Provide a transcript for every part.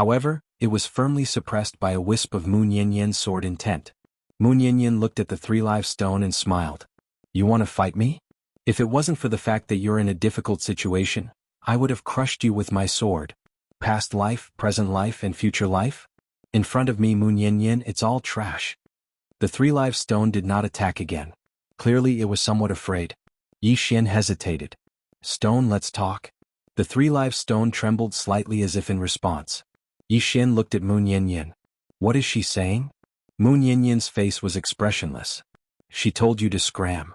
However, it was firmly suppressed by a wisp of Mu Nianyan's sword intent. Mu Nianyan looked at the three-live stone and smiled. You want to fight me? If it wasn't for the fact that you're in a difficult situation, I would have crushed you with my sword. Past life, present life, and future life? In front of me, Mu Nianyan, it's all trash. The three-live stone did not attack again. Clearly it was somewhat afraid. Yi Xian hesitated. Stone, let's talk. The three-live stone trembled slightly as if in response. Yi Xian looked at Mu Nianyan. What is she saying? Mu Nianyan's face was expressionless. She told you to scram.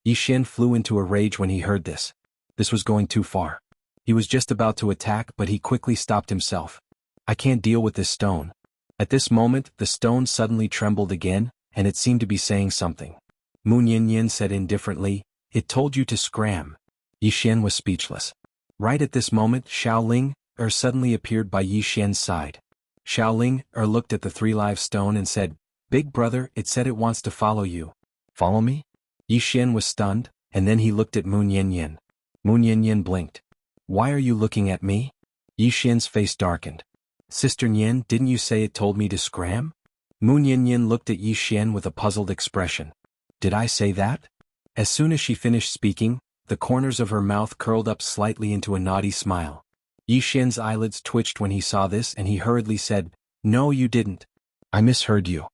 Yi Xian flew into a rage when he heard this. This was going too far. He was just about to attack, but he quickly stopped himself. I can't deal with this stone. At this moment, the stone suddenly trembled again, and it seemed to be saying something. Mu Nianyan said indifferently, It told you to scram. Yi Xian was speechless. Right at this moment, Xiaoling suddenly appeared by Yi Xian's side. Xiaoling looked at the three-live stone and said, Big brother, it said it wants to follow you. Follow me? Yi Xian was stunned, and then he looked at Mu Nianyan. Mu Nianyan blinked. Why are you looking at me? Yi Xian's face darkened. Sister Nian, didn't you say it told me to scram? Mu Nianyan looked at Yi Xian with a puzzled expression. Did I say that? As soon as she finished speaking, the corners of her mouth curled up slightly into a naughty smile. Yi Xian's eyelids twitched when he saw this and he hurriedly said, No, you didn't. I misheard you.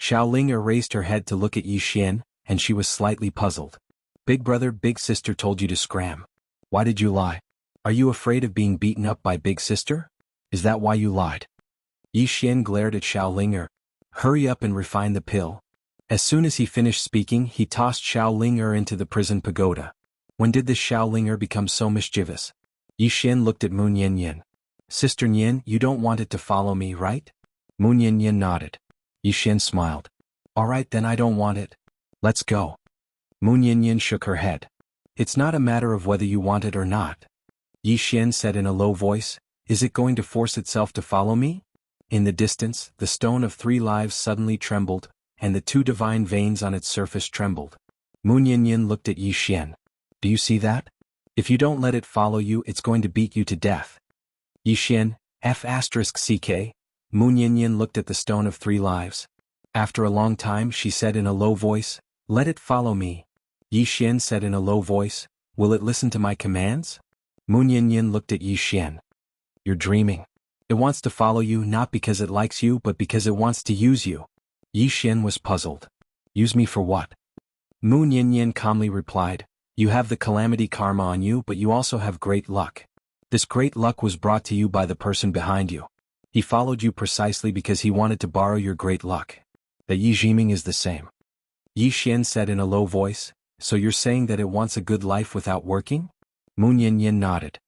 Xiaoling raised her head to look at Yi Xian, and she was slightly puzzled. Big brother, big sister told you to scram. Why did you lie? Are you afraid of being beaten up by big sister? Is that why you lied? Yi Xian glared at Xiaoling. Hurry up and refine the pill. As soon as he finished speaking, he tossed Xiaoling into the prison pagoda. When did this Xiaoling become so mischievous? Yi Xian looked at Mu Nianyan. Sister Nian, you don't want it to follow me, right? Mu Nianyan nodded. Yi Xian smiled. All right, then I don't want it. Let's go. Mu Nianyan shook her head. It's not a matter of whether you want it or not. Yi Xian said in a low voice, Is it going to force itself to follow me? In the distance, the stone of three lives suddenly trembled, and the two divine veins on its surface trembled. Mu Nianyan looked at Yi Xian. Do you see that? If you don't let it follow you, it's going to beat you to death. Yi Xian, F***ck. Mu Nianyan looked at the stone of three lives. After a long time, she said in a low voice, Let it follow me. Yi Xian said in a low voice, Will it listen to my commands? Mu Nianyan looked at Yi Xian. You're dreaming. It wants to follow you not because it likes you but because it wants to use you. Yi Xian was puzzled. Use me for what? Mu Nianyan calmly replied, You have the calamity karma on you, but you also have great luck. This great luck was brought to you by the person behind you. He followed you precisely because he wanted to borrow your great luck. The Yi Jiming is the same. Yi Xian said in a low voice, So you're saying that it wants a good life without working? Mu Nianyan nodded.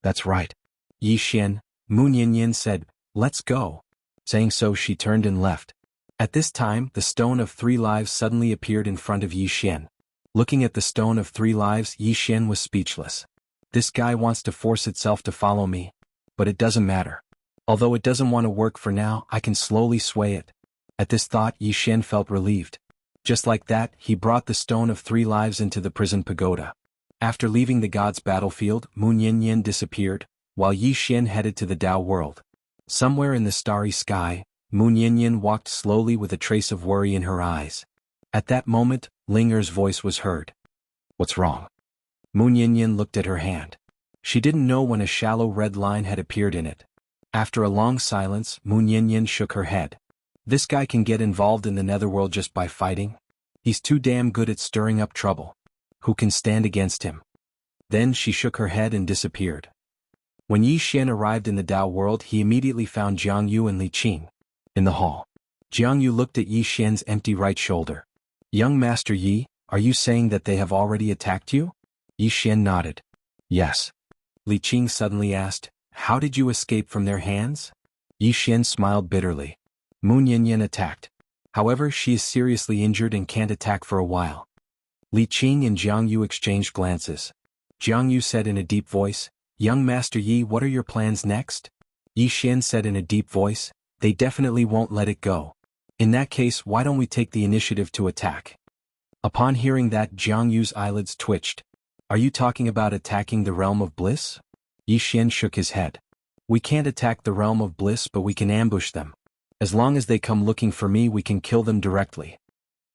That's right. Yi Xian, Mu Nianyan said, Let's go. Saying so, she turned and left. At this time, the stone of three lives suddenly appeared in front of Yi Xian. Looking at the stone of three lives, Yi Xian was speechless. This guy wants to force itself to follow me. But it doesn't matter. Although it doesn't want to work for now, I can slowly sway it. At this thought, Yi Xian felt relieved. Just like that, he brought the stone of three lives into the prison pagoda. After leaving the god's battlefield, Mu Nianyan disappeared, while Yi Xian headed to the Tao world. Somewhere in the starry sky, Mu Nianyan walked slowly with a trace of worry in her eyes. At that moment, Linger's voice was heard. What's wrong? Mu Nianyan looked at her hand. She didn't know when a shallow red line had appeared in it. After a long silence, Mu Nianyan shook her head. This guy can get involved in the netherworld just by fighting. He's too damn good at stirring up trouble. Who can stand against him? Then she shook her head and disappeared. When Yi Xian arrived in the Tao world, he immediately found Jiang Yu and Li Qing in the hall. Jiang Yu looked at Yi Xian's empty right shoulder. Young Master Yi, are you saying that they have already attacked you? Yi Xian nodded. Yes. Li Qing suddenly asked, How did you escape from their hands? Yi Xian smiled bitterly. Mu Nianyan attacked. However, she is seriously injured and can't attack for a while. Li Qing and Jiang Yu exchanged glances. Jiang Yu said in a deep voice, Young Master Yi, what are your plans next? Yi Xian said in a deep voice, They definitely won't let it go. In that case, why don't we take the initiative to attack? Upon hearing that, Jiang Yu's eyelids twitched. Are you talking about attacking the realm of bliss? Yi Xian shook his head. We can't attack the realm of bliss, but we can ambush them. As long as they come looking for me, we can kill them directly.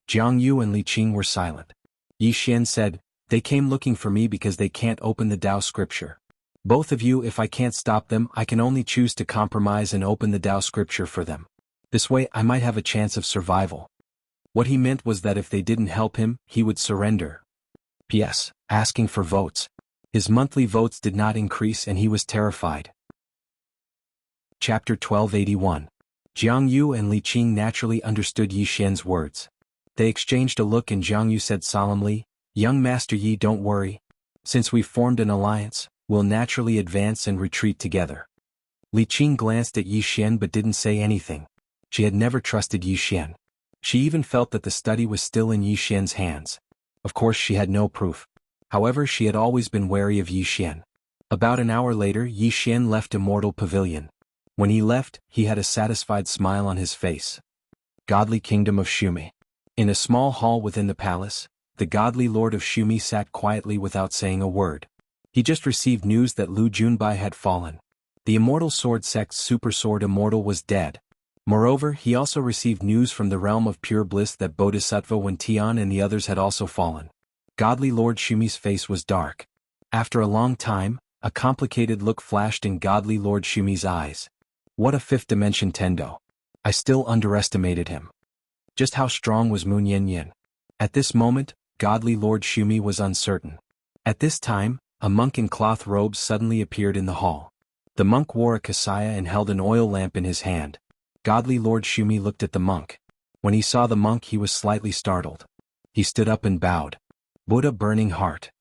Jiang Yu and Li Qing were silent. Yi Xian said, they came looking for me because they can't open the Tao scripture. Both of you, if I can't stop them, I can only choose to compromise and open the Tao scripture for them. This way I might have a chance of survival. What he meant was that if they didn't help him, he would surrender. P.S. Asking for votes. His monthly votes did not increase and he was terrified. Chapter 1281. Jiang Yu and Li Qing naturally understood Yi Xian's words. They exchanged a look and Jiang Yu said solemnly, Young Master Yi, don't worry. Since we've formed an alliance, we'll naturally advance and retreat together. Li Qing glanced at Yi Xian but didn't say anything. She had never trusted Yi Xian. She even felt that the study was still in Yi Xian's hands. Of course she had no proof. However, she had always been wary of Yi Xian. About an hour later, Yi Xian left Immortal Pavilion. When he left, he had a satisfied smile on his face. Godly Kingdom of Shumi. In a small hall within the palace, the godly Lord of Shumi sat quietly without saying a word. He just received news that Lu Junbai had fallen. The Immortal Sword Sect's Super Sword Immortal was dead. Moreover, he also received news from the realm of pure bliss that Bodhisattva Wentian and the others had also fallen. Godly Lord Shumi's face was dark. After a long time, a complicated look flashed in Godly Lord Shumi's eyes. What a fifth dimension Tendo. I still underestimated him. Just how strong was Moon Yin? At this moment, Godly Lord Shumi was uncertain. At this time, a monk in cloth robes suddenly appeared in the hall. The monk wore a kasaya and held an oil lamp in his hand. Godly Lord Shumi looked at the monk. When he saw the monk, he was slightly startled. He stood up and bowed. Buddha Burning Heart.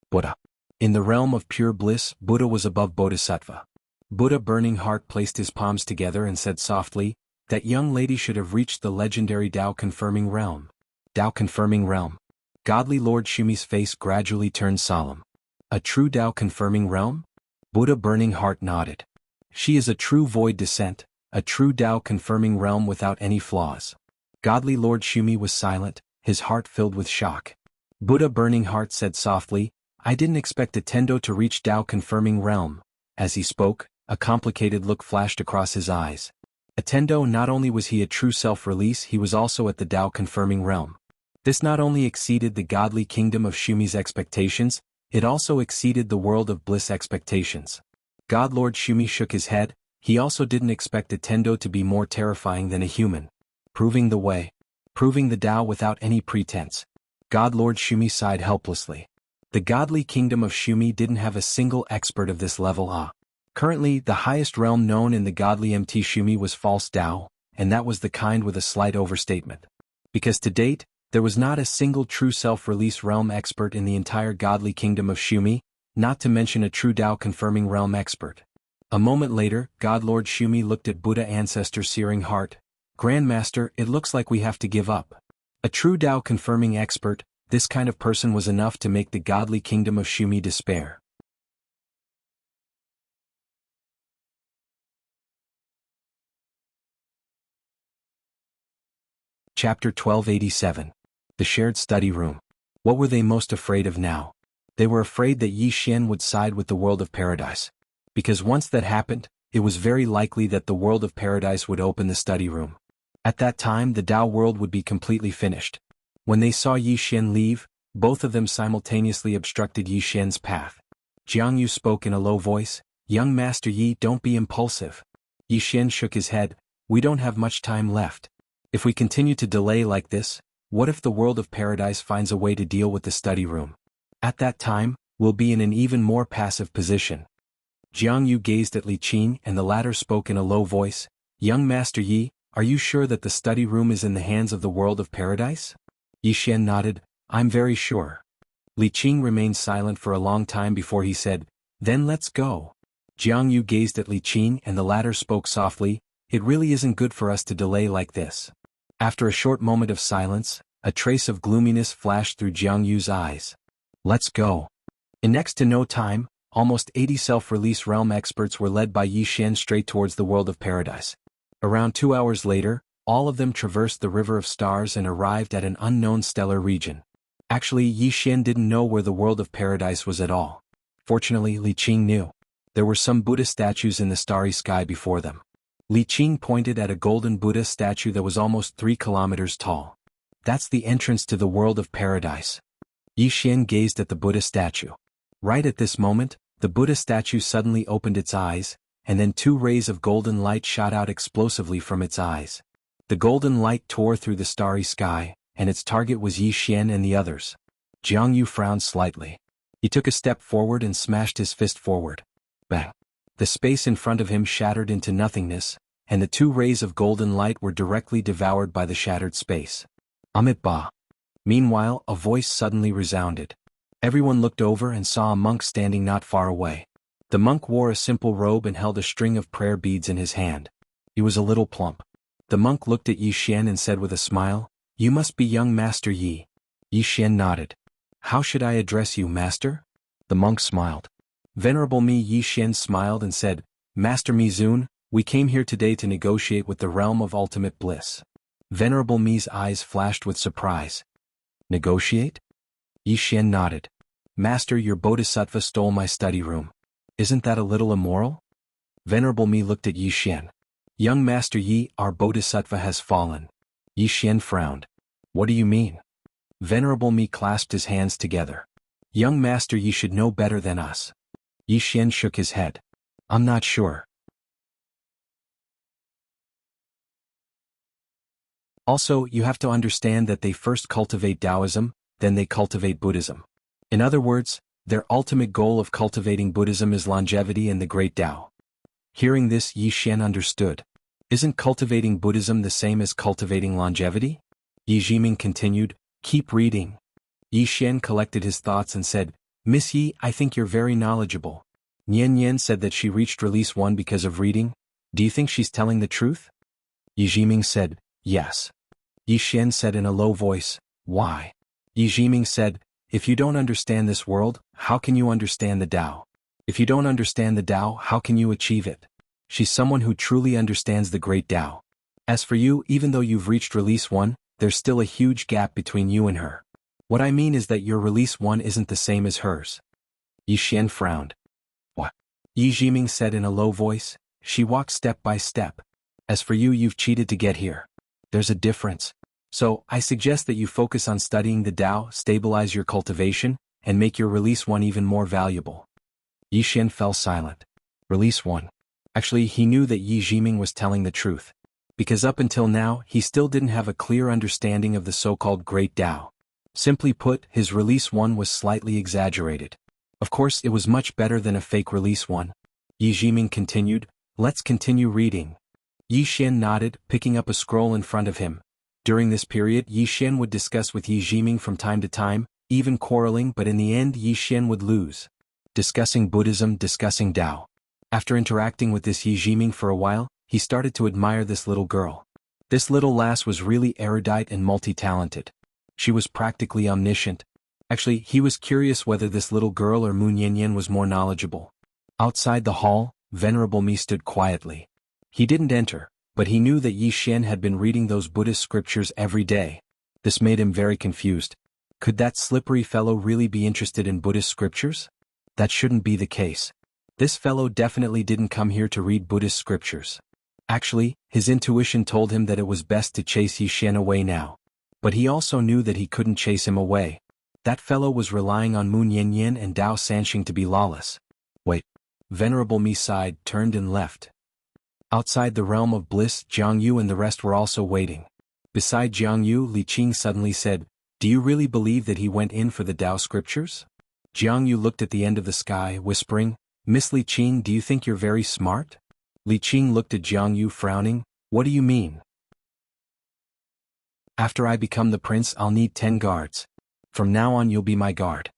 Buddha. In the realm of pure bliss, Buddha was above Bodhisattva. Buddha Burning Heart placed his palms together and said softly, that young lady should have reached the legendary Tao Confirming Realm. Tao Confirming Realm. Godly Lord Shumi's face gradually turned solemn. A true Tao Confirming Realm? Buddha Burning Heart nodded. She is a true void descent, a true Tao Confirming Realm without any flaws. Godly Lord Shumi was silent, his heart filled with shock. Buddha Burning Heart said softly, I didn't expect a Tendo to reach Tao Confirming Realm. As he spoke, a complicated look flashed across his eyes. A Tendo, not only was he a true self-release, he was also at the Tao Confirming Realm. This not only exceeded the godly kingdom of Shumi's expectations, it also exceeded the world of bliss expectations. God Lord Shumi shook his head. He also didn't expect a Tendo to be more terrifying than a human. Proving the way. Proving the Tao without any pretense. God Lord Shumi sighed helplessly. The godly kingdom of Shumi didn't have a single expert of this level. Currently, the highest realm known in the godly MT Shumi was false Tao, and that was the kind with a slight overstatement. Because to date, there was not a single true self-release realm expert in the entire godly kingdom of Shumi, not to mention a true Tao confirming realm expert. A moment later, God Lord Shumi looked at Buddha Ancestor Searing Heart. Grandmaster, it looks like we have to give up. A true Tao confirming expert, this kind of person was enough to make the godly kingdom of Shumi despair. Chapter 1287. The Shared Study Room. What were they most afraid of now? They were afraid that Yi Xian would side with the world of paradise. Because once that happened, it was very likely that the world of paradise would open the study room. At that time, the Tao world would be completely finished. When they saw Yi Xian leave, both of them simultaneously obstructed Yi Xian's path. Jiang Yu spoke in a low voice, Young Master Yi, don't be impulsive. Yi Xian shook his head, we don't have much time left. If we continue to delay like this, what if the world of paradise finds a way to deal with the study room? At that time, we'll be in an even more passive position. Jiang Yu gazed at Li Qing and the latter spoke in a low voice, Young Master Yi, are you sure that the study room is in the hands of the world of paradise? Yi Xian nodded, I'm very sure. Li Qing remained silent for a long time before he said, then let's go. Jiang Yu gazed at Li Qing and the latter spoke softly, it really isn't good for us to delay like this. After a short moment of silence, a trace of gloominess flashed through Jiang Yu's eyes. Let's go. In next to no time, almost 80 self-release realm experts were led by Yi Xian straight towards the world of paradise. Around 2 hours later, all of them traversed the River of Stars and arrived at an unknown stellar region. Actually, Yi Xian didn't know where the world of paradise was at all. Fortunately, Li Qing knew. There were some Buddha statues in the starry sky before them. Li Qing pointed at a golden Buddha statue that was almost 3 kilometers tall. That's the entrance to the world of paradise. Yi Xian gazed at the Buddha statue. Right at this moment, the Buddha statue suddenly opened its eyes, and then 2 rays of golden light shot out explosively from its eyes. The golden light tore through the starry sky, and its target was Yi Xian and the others. Jiang Yu frowned slightly. He took a step forward and smashed his fist forward. Bang! The space in front of him shattered into nothingness, and the 2 rays of golden light were directly devoured by the shattered space. Amit Ba. Meanwhile, a voice suddenly resounded. Everyone looked over and saw a monk standing not far away. The monk wore a simple robe and held a string of prayer beads in his hand. He was a little plump. The monk looked at Yi Xian and said with a smile, "You must be young Master Yi." Yi Xian nodded. "How should I address you, Master?" The monk smiled. Venerable Mi. Yi Xian smiled and said, "Master Mizun, we came here today to negotiate with the realm of ultimate bliss." Venerable Mi's eyes flashed with surprise. "Negotiate?" Yi Xian nodded. "Master, your bodhisattva stole my study room. Isn't that a little immoral?" Venerable Mi looked at Yi Xian. "Young Master Yi, our bodhisattva has fallen." Yi Xian frowned. "What do you mean?" Venerable Mi clasped his hands together. "Young Master Yi should know better than us." Yi Xian shook his head. "I'm not sure." Also, you have to understand that they first cultivate Taoism, then they cultivate Buddhism. In other words, their ultimate goal of cultivating Buddhism is longevity in the Great Tao. Hearing this, Yi Xian understood. Isn't cultivating Buddhism the same as cultivating longevity? Yi Jiming continued, "Keep reading." Yi Xian collected his thoughts and said, "Miss Yi, I think you're very knowledgeable. Nian Nian said that she reached release 1 because of reading. Do you think she's telling the truth?" Yi Jiming said, "Yes." Yi Xian said in a low voice, "Why?" Yi Jiming said, "If you don't understand this world, how can you understand the Tao? If you don't understand the Tao, how can you achieve it? She's someone who truly understands the great Tao. As for you, even though you've reached release 1, there's still a huge gap between you and her. What I mean is that your release 1 isn't the same as hers." Yi Xian frowned. "What?" Yi Jiming said in a low voice, "She walked step by step. As for you, you've cheated to get here. There's a difference. So, I suggest that you focus on studying the Tao, stabilize your cultivation, and make your release 1 even more valuable." Yi Xian fell silent. Release 1. Actually, he knew that Yi Jiming was telling the truth. Because up until now, he still didn't have a clear understanding of the so-called Great Tao. Simply put, his release 1 was slightly exaggerated. Of course, it was much better than a fake release 1. Yi Jiming continued, "Let's continue reading." Yi Xian nodded, picking up a scroll in front of him. During this period, Yi Xian would discuss with Yi Jiming from time to time, even quarreling, but in the end Yi Xian would lose. Discussing Buddhism, discussing Tao. After interacting with this Yi Jiming for a while, he started to admire this little girl. This little lass was really erudite and multi-talented. She was practically omniscient. Actually, he was curious whether this little girl or Mu Niannian was more knowledgeable. Outside the hall, Venerable Mi stood quietly. He didn't enter, but he knew that Yi Xian had been reading those Buddhist scriptures every day. This made him very confused. Could that slippery fellow really be interested in Buddhist scriptures? That shouldn't be the case. This fellow definitely didn't come here to read Buddhist scriptures. Actually, his intuition told him that it was best to chase Yi Xian away now. But he also knew that he couldn't chase him away. That fellow was relying on Mu Niannian and Dao Sanxing to be lawless. Wait. Venerable Mi sighed, turned and left. Outside the realm of bliss, Jiang Yu and the rest were also waiting. Beside Jiang Yu, Li Qing suddenly said, "Do you really believe that he went in for the Tao scriptures?" Jiang Yu looked at the end of the sky, whispering, "Miss Li Qing, do you think you're very smart?" Li Qing looked at Jiang Yu frowning, "What do you mean?" "After I become the prince, I'll need 10 guards. From now on you'll be my guard."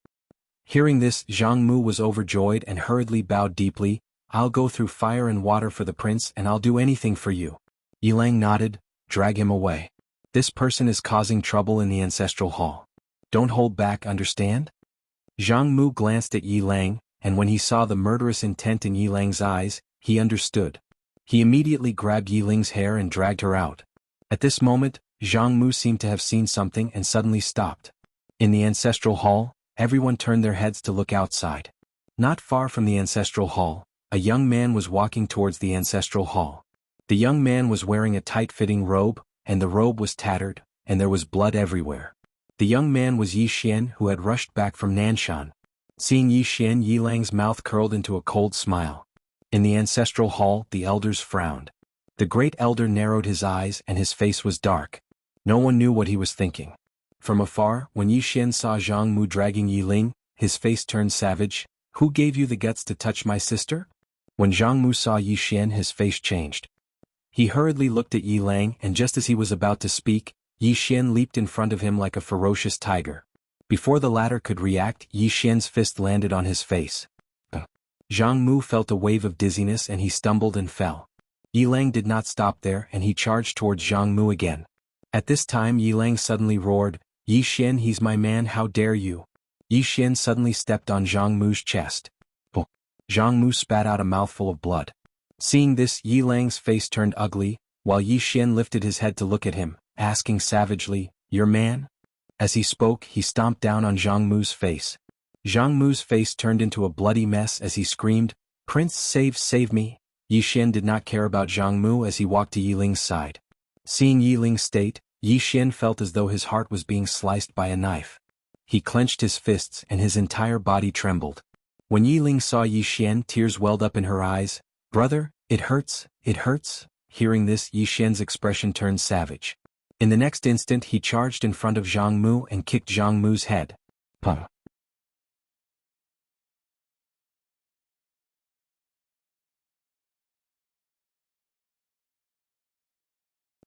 Hearing this, Zhang Mu was overjoyed and hurriedly bowed deeply. "I'll go through fire and water for the prince and I'll do anything for you." Yilang nodded, "Drag him away. This person is causing trouble in the ancestral hall. Don't hold back, understand?" Zhang Mu glanced at Yilang, and when he saw the murderous intent in Yilang's eyes, he understood. He immediately grabbed Yiling's hair and dragged her out. At this moment, Zhang Mu seemed to have seen something and suddenly stopped. In the ancestral hall, everyone turned their heads to look outside. Not far from the ancestral hall, a young man was walking towards the ancestral hall. The young man was wearing a tight-fitting robe, and the robe was tattered, and there was blood everywhere. The young man was Yi Xian, who had rushed back from Nanshan. Seeing Yi Xian, Yi Lang's mouth curled into a cold smile. In the ancestral hall, the elders frowned. The great elder narrowed his eyes and his face was dark. No one knew what he was thinking. From afar, when Yi Xian saw Zhang Mu dragging Yi Ling, his face turned savage. "Who gave you the guts to touch my sister?" When Zhang Mu saw Yi Xian, his face changed. He hurriedly looked at Yi Lang, and just as he was about to speak, Yi Xian leaped in front of him like a ferocious tiger. Before the latter could react, Yi Xian's fist landed on his face. Zhang Mu felt a wave of dizziness and he stumbled and fell. Yi Lang did not stop there and he charged towards Zhang Mu again. At this time Yi Lang suddenly roared, "Yi Xian, he's my man, how dare you!" Yi Xian suddenly stepped on Zhang Mu's chest. Oh! Zhang Mu spat out a mouthful of blood. Seeing this, Yi Lang's face turned ugly, while Yi Xian lifted his head to look at him, asking savagely, "Your man?" As he spoke, he stomped down on Zhang Mu's face. Zhang Mu's face turned into a bloody mess as he screamed, "Prince, save me!" Yi Xian did not care about Zhang Mu as he walked to Yi Ling's side. Seeing Yi Ling's state, Yi Xian felt as though his heart was being sliced by a knife. He clenched his fists and his entire body trembled. When Yi Ling saw Yi Xian, tears welled up in her eyes. "Brother, it hurts, it hurts." Hearing this, Yi Xian's expression turned savage. In the next instant he charged in front of Zhang Mu and kicked Zhang Mu's head. Puh.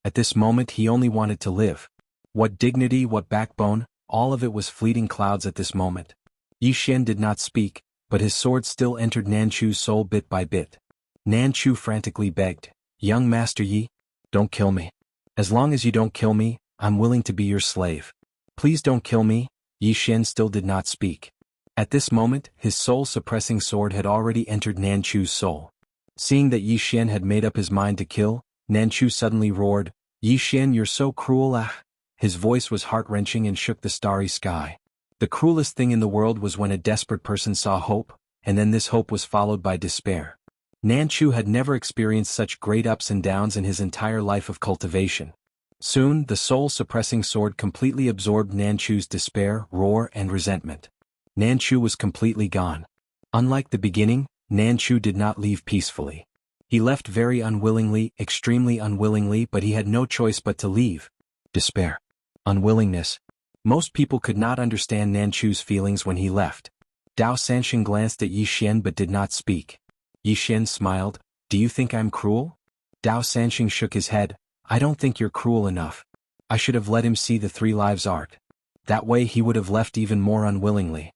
At this moment he only wanted to live. What dignity, what backbone, all of it was fleeting clouds at this moment. Yi Xian did not speak, but his sword still entered Nanchu's soul bit by bit. Nanchu frantically begged, "Young Master Yi, don't kill me. As long as you don't kill me, I'm willing to be your slave. Please don't kill me." Yi Xian still did not speak. At this moment, his soul-suppressing sword had already entered Nanchu's soul. Seeing that Yi Xian had made up his mind to kill, Nanchu suddenly roared, "Yi Xian, you're so cruel, ah!" His voice was heart-wrenching and shook the starry sky. The cruelest thing in the world was when a desperate person saw hope, and then this hope was followed by despair. Nanchu had never experienced such great ups and downs in his entire life of cultivation. Soon, the soul-suppressing sword completely absorbed Nanchu's despair, roar, and resentment. Nanchu was completely gone. Unlike the beginning, Nanchu did not leave peacefully. He left very unwillingly, extremely unwillingly, but he had no choice but to leave. Despair. Unwillingness. Most people could not understand Nanchu's feelings when he left. Dao Sanxing glanced at Yi Xian but did not speak. Yi Xian smiled, "Do you think I'm cruel?" Dao Sanxing shook his head, "I don't think you're cruel enough. I should have let him see the Three Lives art. That way he would have left even more unwillingly."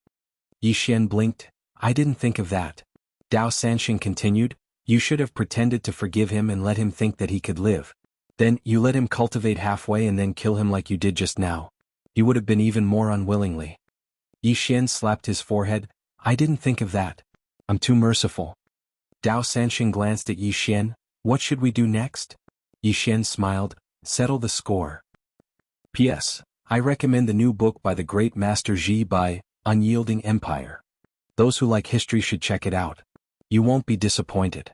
Yi Xian blinked, "I didn't think of that." Dao Sanxing continued, "You should have pretended to forgive him and let him think that he could live. Then, you let him cultivate halfway and then kill him like you did just now. He would have been even more unwillingly." Yi Xian slapped his forehead, "I didn't think of that. I'm too merciful." Dao Sanxing glanced at Yi Xian, "What should we do next?" Yi Xian smiled, "Settle the score. P.S. I recommend the new book by the great Master Ji by Unyielding Empire. Those who like history should check it out. You won't be disappointed.